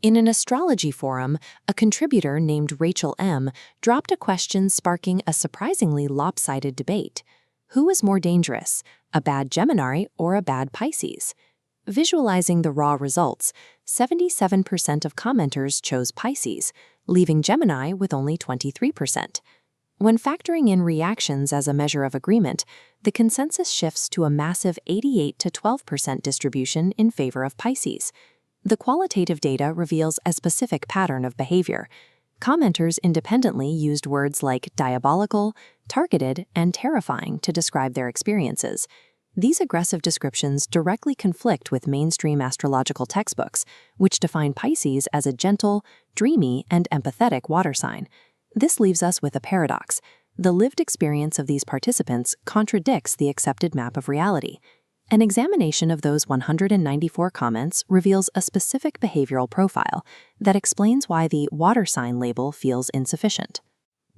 In an astrology forum, a contributor named Rachel M. dropped a question sparking a surprisingly lopsided debate. Who is more dangerous, a bad Gemini or a bad Pisces? Visualizing the raw results, 77% of commenters chose Pisces, leaving Gemini with only 23%. When factoring in reactions as a measure of agreement, the consensus shifts to a massive 88 to 12% distribution in favor of Pisces. The qualitative data reveals a specific pattern of behavior. Commenters independently used words like diabolical, targeted, and terrifying to describe their experiences. These aggressive descriptions directly conflict with mainstream astrological textbooks, which define Pisces as a gentle, dreamy, and empathetic water sign. This leaves us with a paradox. The lived experience of these participants contradicts the accepted map of reality. An examination of those 194 comments reveals a specific behavioral profile that explains why the water sign label feels insufficient.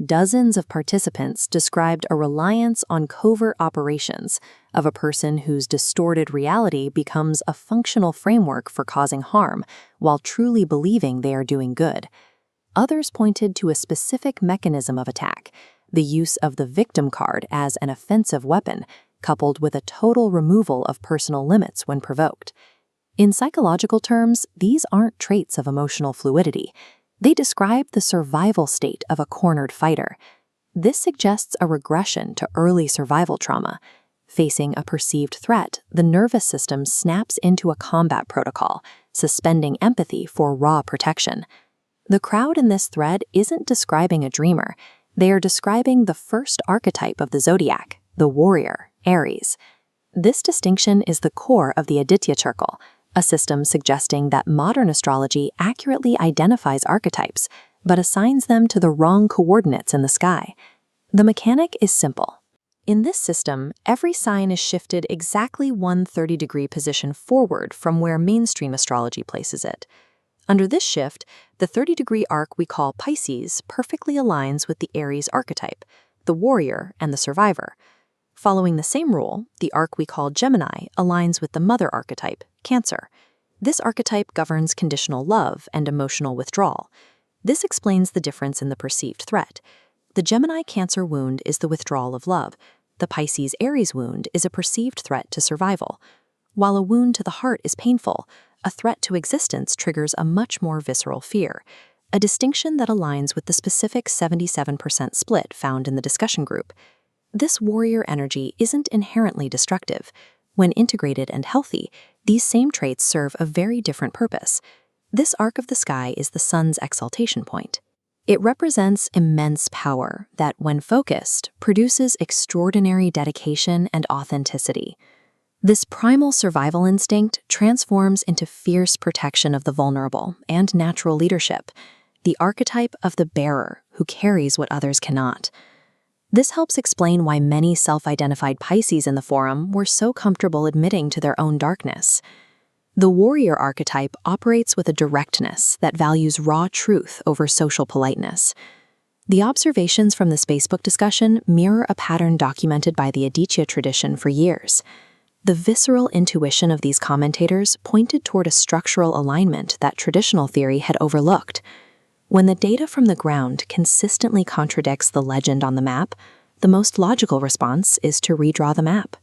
Dozens of participants described a reliance on covert operations of a person whose distorted reality becomes a functional framework for causing harm while truly believing they are doing good. Others pointed to a specific mechanism of attack, the use of the victim card as an offensive weapon, coupled with a total removal of personal limits when provoked. In psychological terms, these aren't traits of emotional fluidity. They describe the survival state of a cornered fighter. This suggests a regression to early survival trauma. Facing a perceived threat, the nervous system snaps into a combat protocol, suspending empathy for raw protection. The crowd in this thread isn't describing a dreamer. They are describing the first archetype of the zodiac, the warrior, Aries. This distinction is the core of the Aditya Zodiac, a system suggesting that modern astrology accurately identifies archetypes, but assigns them to the wrong coordinates in the sky. The mechanic is simple. In this system, every sign is shifted exactly one 30-degree position forward from where mainstream astrology places it. Under this shift, the 30-degree arc we call Pisces perfectly aligns with the Aries archetype, the warrior and the survivor. Following the same rule, the arc we call Gemini aligns with the mother archetype, Cancer. This archetype governs conditional love and emotional withdrawal. This explains the difference in the perceived threat. The Gemini-Cancer wound is the withdrawal of love. The Pisces-Aries wound is a perceived threat to survival. While a wound to the heart is painful, a threat to existence triggers a much more visceral fear, a distinction that aligns with the specific 77% split found in the discussion group. This warrior energy isn't inherently destructive. When integrated and healthy, these same traits serve a very different purpose. This arc of the sky is the sun's exaltation point. It represents immense power that, when focused, produces extraordinary dedication and authenticity. This primal survival instinct transforms into fierce protection of the vulnerable and natural leadership, the archetype of the bearer who carries what others cannot. This helps explain why many self-identified Pisces in the forum were so comfortable admitting to their own darkness. The warrior archetype operates with a directness that values raw truth over social politeness. The observations from this Facebook discussion mirror a pattern documented by the Aditya tradition for years. The visceral intuition of these commentators pointed toward a structural alignment that traditional theory had overlooked. When the data from the ground consistently contradicts the legend on the map, the most logical response is to redraw the map.